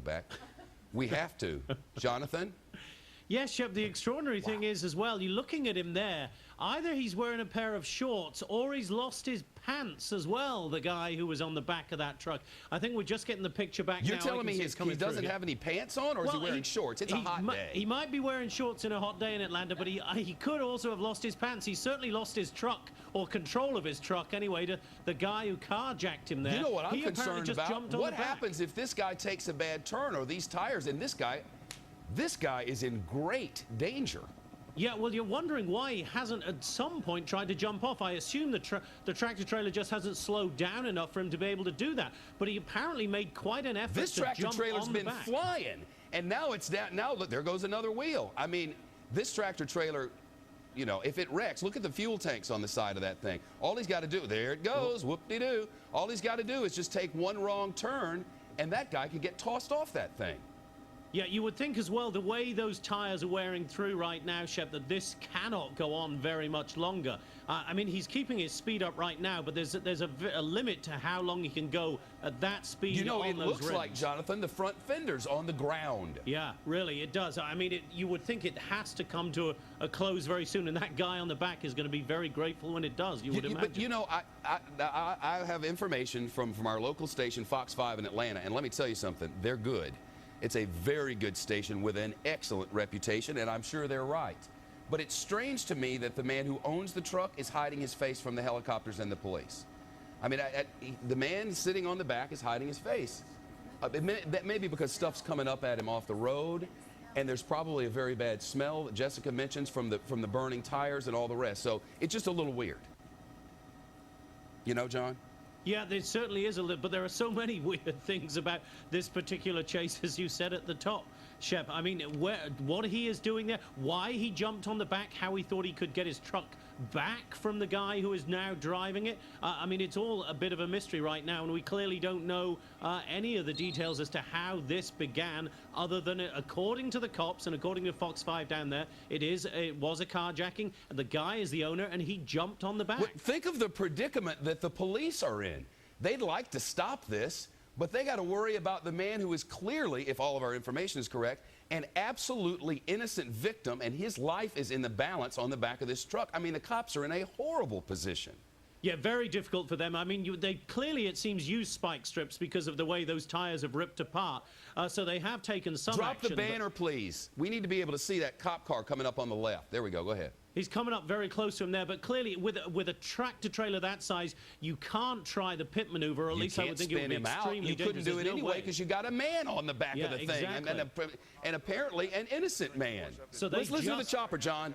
back. We have to. Jonathan? Yes, Shep, the extraordinary thing is as well, you're looking at him there, either he's wearing a pair of shorts or he's lost his pants as well, the guy who was on the back of that truck. I think we're just getting the picture back now. You're telling me he doesn't have any pants on, or is he wearing shorts? It's a hot day. He might be wearing shorts in a hot day in Atlanta, but he could also have lost his pants. He certainly lost his truck, or control of his truck anyway, to the guy who carjacked him there. You know what I'm concerned just about? What happens if this guy takes a bad turn, or these tires, and this guy is in great danger. Yeah, well, you're wondering why he hasn't at some point tried to jump off. I assume the tractor trailer just hasn't slowed down enough for him to be able to do that. But he apparently made quite an effort this to jump on the back. This tractor trailer's been flying, and now it's down. Now, look, there goes another wheel. I mean, this tractor trailer, you know, if it wrecks, look at the fuel tanks on the side of that thing. All he's got to do, there it goes, whoop-de-doo. All he's got to do is just take one wrong turn, and that guy could get tossed off that thing. Yeah, you would think as well, the way those tires are wearing through right now, Shep, that this cannot go on very much longer. I mean, he's keeping his speed up right now, but there's a limit to how long he can go at that speed. You know, on it those looks rims. like, Jonathan, the front fender's on the ground. Yeah, really, it does. I mean, you would think it has to come to a close very soon, and that guy on the back is going to be very grateful when it does, you would imagine. But, you know, I have information from our local station, Fox 5 in Atlanta, and let me tell you something. They're good. It's a very good station with an excellent reputation, and I'm sure they're right. But it's strange to me that the man who owns the truck is hiding his face from the helicopters and the police. I mean, the man sitting on the back is hiding his face. That may be because stuff's coming up at him off the road, and there's probably a very bad smell that Jessica mentions from the burning tires and all the rest. So it's just a little weird. You know, John? Yeah, there certainly is a little, but there are so many weird things about this particular chase, as you said at the top, Shep. I mean, what he is doing there, why he jumped on the back, how he thought he could get his truck back from the guy who is now driving it. I mean, it's all a bit of a mystery right now, and we clearly don't know any of the details as to how this began, other than, according to the cops and according to Fox 5 down there, it was a carjacking, and the guy is the owner, and he jumped on the back. Well, think of the predicament that the police are in. They'd like to stop this, but they got to worry about the man who is clearly, if all of our information is correct, an absolutely innocent victim, and his life is in the balance on the back of this truck. I mean, the cops are in a horrible position. Yeah, very difficult for them. I mean, they clearly, it seems, use spike strips because of the way those tires have ripped apart. So they have taken some action. Drop the banner, please. We need to be able to see that cop car coming up on the left. There we go. Go ahead. He's coming up very close to him there, but clearly with a tractor trailer that size, you can't try the pit maneuver, or at least I would think it would be extremely dangerous. You couldn't do it anyway because you got a man on the back of the thing, and apparently an innocent man. So let's listen to the chopper, John.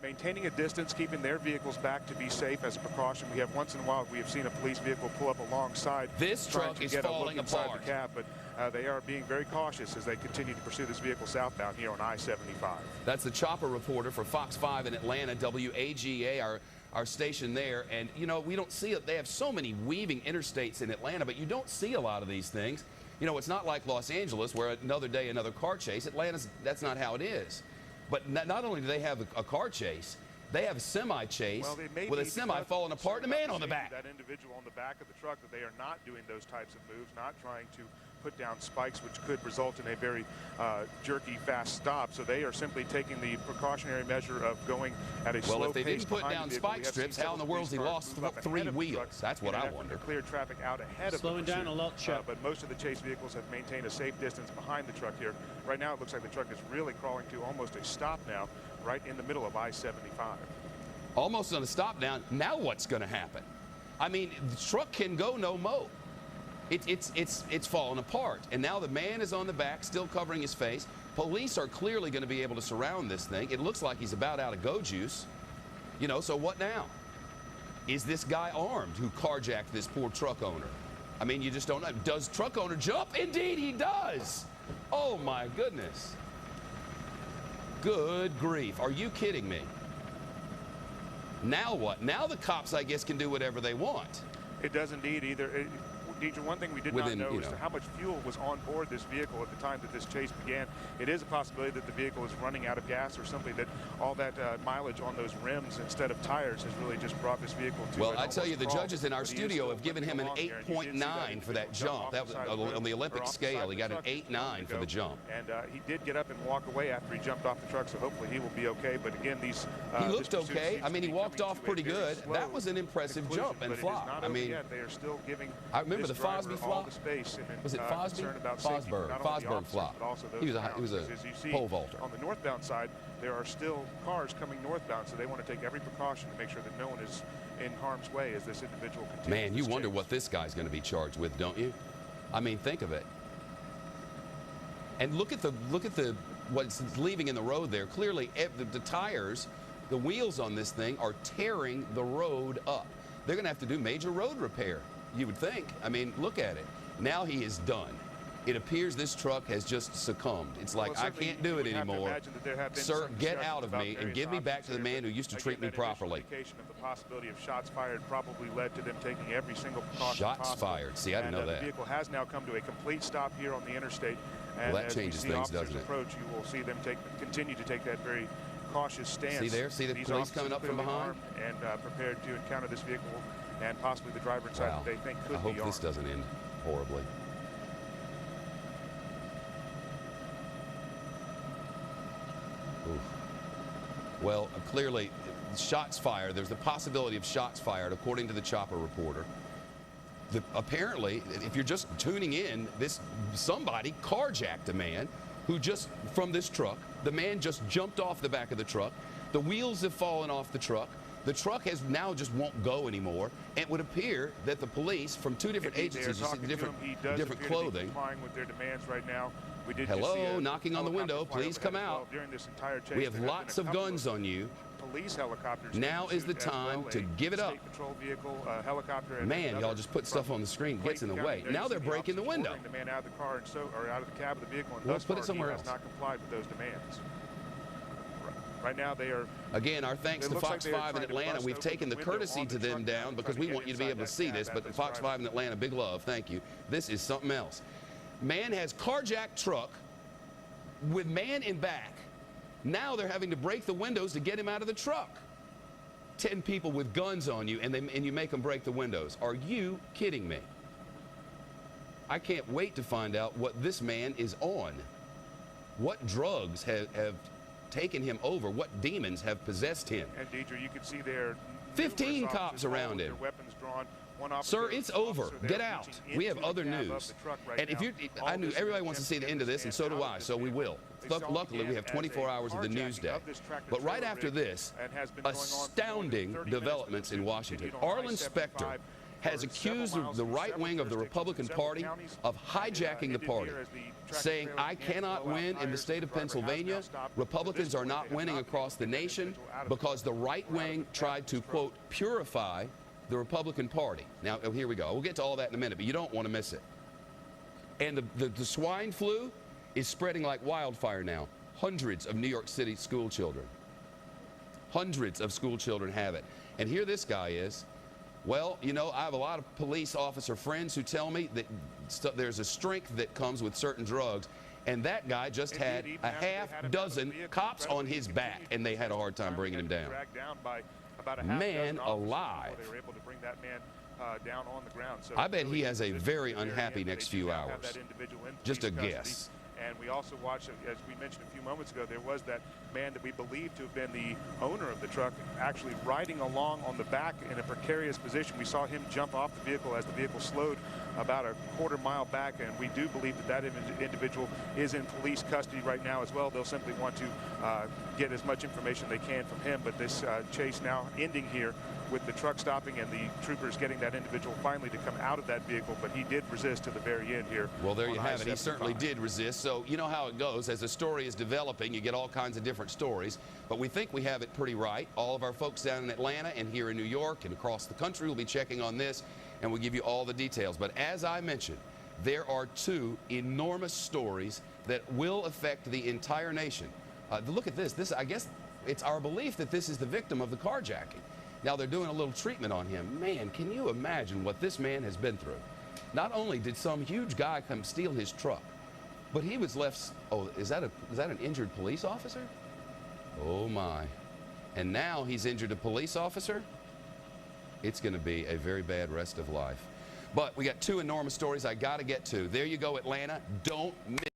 Maintaining a distance, keeping their vehicles back to be safe as a precaution. We have once in a while we have seen a police vehicle pull up alongside. This truck is falling apart. The cab, but they are being very cautious as they continue to pursue this vehicle southbound here on I-75. That's the chopper reporter for Fox 5 in Atlanta, WAGA, our station there. And you know, we don't see it. They have so many weaving interstates in Atlanta, but you don't see a lot of these things. You know, it's not like Los Angeles where another day another car chase. Atlanta's, that's not how it is. But not only do they have a car chase, they have a semi chase with a semi falling apart and a man on the back. That individual on the back of the truck, that they are not doing those types of moves, not trying to put down spikes, which could result in a very jerky, fast stop. So they are simply taking the precautionary measure of going at a slow pace. Well, if they didn't put down spike strips, how in the world has he lost 3 wheels? That's what I wonder. Clear traffic out ahead of slowing down a lot, Shep. But most of the chase vehicles have maintained a safe distance behind the truck here. Right now, it looks like the truck is really crawling to almost a stop now, right in the middle of I-75. Almost on a stop down. Now what's going to happen? I mean, the truck can go no mo. It's falling apart. And now the man is on the back, still covering his face. Police are clearly going to be able to surround this thing. It looks like he's about out of go juice. You know, so what now? Is this guy armed who carjacked this poor truck owner? I mean, you just don't know. Does truck owner jump? Indeed, he does. Oh, my goodness. Good grief. Are you kidding me? Now what? Now the cops, I guess, can do whatever they want. It does indeed. Deidre, one thing we did not know is how much fuel was on board this vehicle at the time that this chase began. It is a possibility that the vehicle is running out of gas, or simply that all that mileage on those rims instead of tires has really just brought this vehicle to Well, I tell you, the judges in our studio have given him an 8.9 for that jump. That was on the Olympic scale. He got an 8.9 for the jump. And he did get up and walk away after he jumped off the truck, so hopefully he will be okay. But again, these he looked okay. I mean, he walked off pretty good. That was an impressive jump and flop. I mean, they are still giving. I remember the Fosby flop. Was it Fosby? Fosberg flop. He was a pole vaulter. On the northbound side, there are still cars coming northbound, so they want to take every precaution to make sure that no one is in harm's way as this individual continues. Man, you wonder what this guy's going to be charged with, don't you? I mean, think of it. And look at the what's leaving in the road there. Clearly, the tires, the wheels on this thing are tearing the road up. They're going to have to do major road repair, you would think. I mean, look at it. Now he is done. It appears this truck has just succumbed. It's like, I can't do it anymore. Sir, get out of me and give me back to the man who used to treat me properly. Of the possibility of shots fired probably led to them taking every single precaution Shots fired. See, I didn't know that. The vehicle has now come to a complete stop here on the interstate. And well, that changes things, doesn't it? Approach, you will see them continue to take that very cautious stance. See there? See the police coming up from behind? And prepared to encounter this vehicle and possibly the driver inside that they think could be armed. I hope this doesn't end horribly. Oof. Well, clearly, shots fired. There's the possibility of shots fired, according to the chopper reporter. Apparently, if you're just tuning in, somebody carjacked a man who just, from this truck, the man just jumped off the back of the truck. The wheels have fallen off the truck. The truck has now just won't go anymore. It would appear that the police from two different agencies, you see different clothing. With their demands right now. Hello, knocking on the window. Please come out. We have lots of guns on you. Police helicopters. Now is the time to give it up. Patrol vehicle, helicopter, man, y'all just put stuff on the screen, gets in the way. Now they're breaking the window. The man out of the car or out of the cab of the vehicle, and let's put it somewhere else. Has not complied with those demands. Right now, they are. Again, our thanks to Fox 5 in Atlanta. We've taken the courtesy to them down because we want you to be able to see this. But Fox 5 in Atlanta, big love, thank you. This is something else. Man has carjacked truck with man in back. Now they're having to break the windows to get him out of the truck. 10 people with guns on you, and you make them break the windows. Are you kidding me? I can't wait to find out what this man is on. What drugs have taken him over? What demons have possessed him? And Deidre, you can see there 15 cops around him. Weapons drawn. Sir, it's over. Get out. We have other news. And if I knew everybody wants to see the end of this, and so do I, so we will. Luckily, we have 24 hours of the news day. But right after this, astounding developments in Washington. Arlen Specter has accused the right wing of the Republican Party of hijacking the party, saying, I cannot win in the state of Pennsylvania. Republicans are not winning across the nation because the right wing tried to, quote, purify the Republican Party. Now, here we go. We'll get to all that in a minute, but you don't want to miss it. And the swine flu is spreading like wildfire now. Hundreds of New York City school children. Hundreds of school children have it. And here this guy is. Well, you know, I have a lot of police officer friends who tell me that there's a strength that comes with certain drugs. And that guy just had a half dozen cops on his back, and they had a hard time bringing him down. Man alive. They were able to bring that man down on the ground. So I bet he has a very unhappy next few hours. Just a guess. And we also watched, as we mentioned a few moments ago, there was that man that we believe to have been the owner of the truck actually riding along on the back in a precarious position. We saw him jump off the vehicle as the vehicle slowed about a quarter-mile back, and we do believe that individual is in police custody right now as well. They'll simply want to get as much information they can from him, but this chase now ending here with the truck stopping and the troopers getting that individual finally to come out of that vehicle, but he did resist to the very end here. Well, there you have it. He certainly did resist. So you know how it goes. As the story is developing, you get all kinds of different stories, but we think we have it pretty right. All of our folks down in Atlanta and here in New York and across the country will be checking on this, and we'll give you all the details. But as I mentioned, there are two enormous stories that will affect the entire nation. Look at this. I guess it's our belief that this is the victim of the carjacking. Now they're doing a little treatment on him. Man, can you imagine what this man has been through? Not only did some huge guy come steal his truck, but he was left. Oh, is that an injured police officer? Oh my! And now he's injured a police officer. It's going to be a very bad rest of life. But we got two enormous stories I got to get to. There you go, Atlanta. Don't miss.